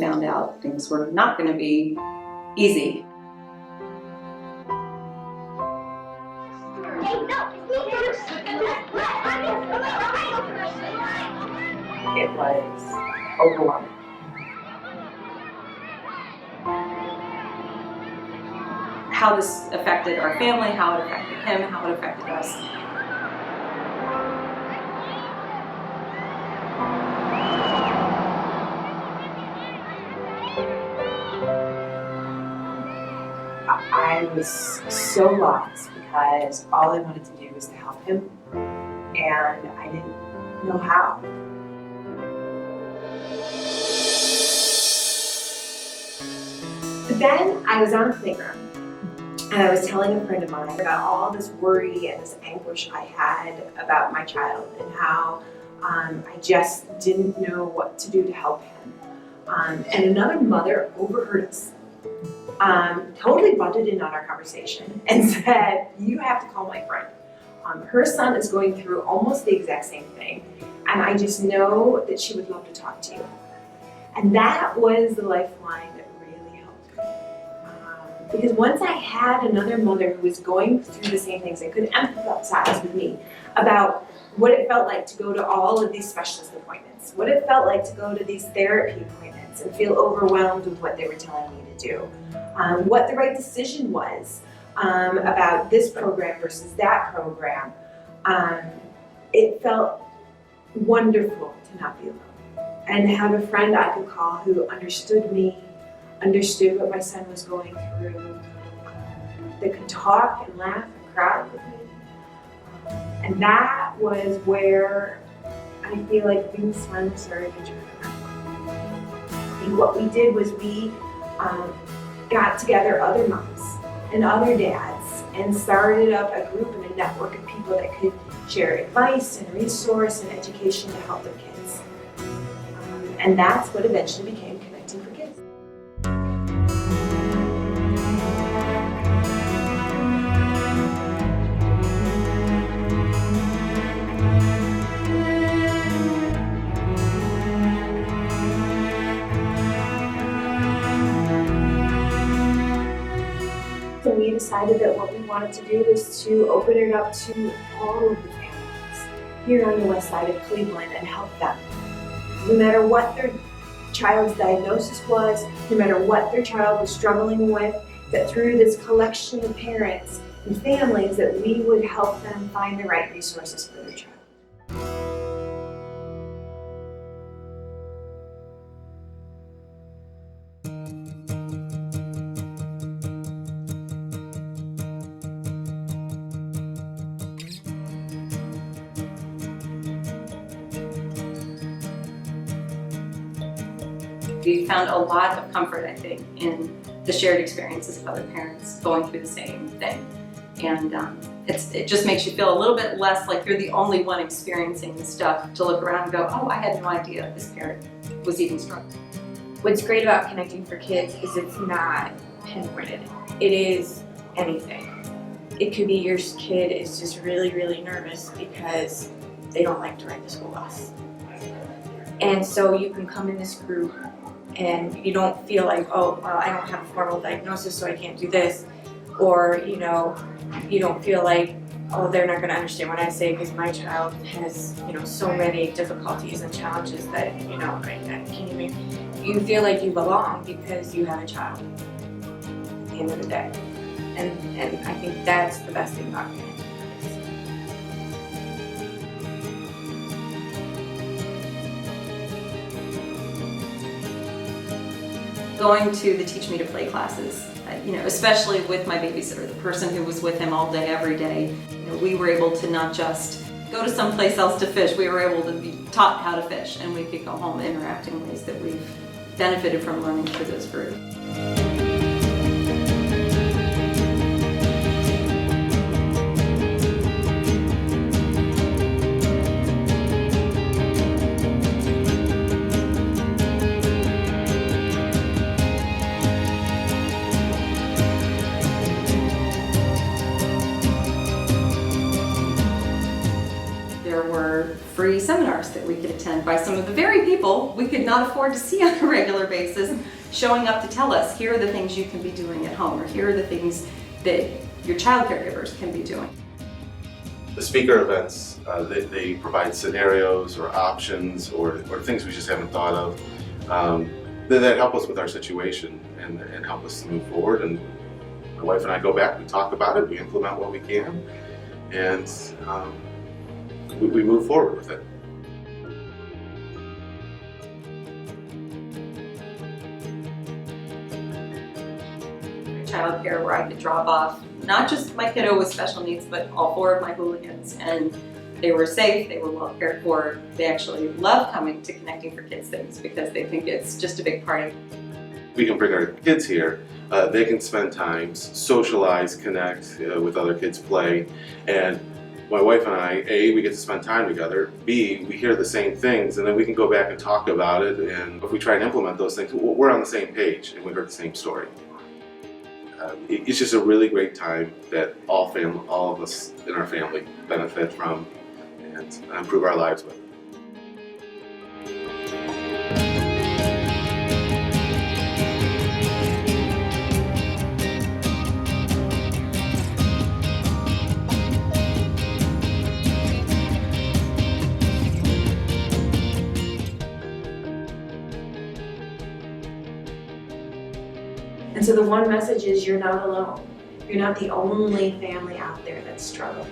found out things were not going to be easy. It was overwhelming. How this affected our family, how it affected him, how it affected us. I was so lost because all I wanted to do was to help him, and I didn't know how. But then I was on a playground, and I was telling a friend of mine about all this worry and this anguish I had about my child and how I just didn't know what to do to help him. And another mother overheard us. Totally butted in on our conversation and said, "You have to call my friend. Her son is going through almost the exact same thing, and I just know that she would love to talk to you." And that was the lifeline that really helped me. Because once I had another mother who was going through the same things and could empathize with me about what it felt like to go to all of these specialist appointments, what it felt like to go to these therapy appointments and feel overwhelmed with what they were telling me to do. What the right decision was about this program versus that program. It felt wonderful to not be alone and have a friend I could call who understood me, understood what my son was going through, that could talk and laugh and cry with me. And that was where I feel like things finally started to turn around. And what we did was we got together other moms and other dads and started up a group and a network of people that could share advice and resource and education to help their kids. And that's what eventually became Connecting for Kids. So we decided that what we wanted to do was to open it up to all of the families here on the west side of Cleveland and help them. No matter what their child's diagnosis was, no matter what their child was struggling with, that through this collection of parents and families that we would help them find the right resources for their child. We found a lot of comfort, I think, in the shared experiences of other parents going through the same thing. And it just makes you feel a little bit less like you're the only one experiencing this stuff, to look around and go, oh, I had no idea this parent was even struggling. What's great about Connecting for Kids is it's not pinpointed. It is anything. It could be your kid is just really, really nervous because they don't like to ride the school bus. And so you can come in this group and you don't feel like, oh, well, I don't have a formal diagnosis, so I can't do this. Or, you don't feel like, oh, they're not going to understand what I say because my child has, so many difficulties and challenges that, I can't even. You feel like you belong because you have a child at the end of the day. And I think that's the best thing about Connecting for Kids. Going to the Teach Me to Play classes, especially with my babysitter, the person who was with him all day, every day, we were able to not just go to someplace else to fish, we were able to be taught how to fish, and we could go home and interact in ways that we've benefited from learning through those groups. There were free seminars that we could attend by some of the very people we could not afford to see on a regular basis, showing up to tell us, here are the things you can be doing at home, or here are the things that your child caregivers can be doing. The speaker events, they provide scenarios or options or things we just haven't thought of that help us with our situation and help us to move forward. And my wife and I go back, we talk about it, we implement what we can, and we move forward with it. Childcare where I could drop off not just my kiddo with special needs, but all 4 of my hooligans, and they were safe, they were well cared for. They actually love coming to Connecting for Kids things because they think it's just a big party. We can bring our kids here, they can spend time, socialize, connect with other kids, play, and my wife and I, A, we get to spend time together, B, we hear the same things, and then we can go back and talk about it, and if we try and implement those things, we're on the same page and we heard the same story. It's just a really great time that all of us in our family benefit from and improve our lives with. And so the one message is you're not alone. You're not the only family out there that's struggling.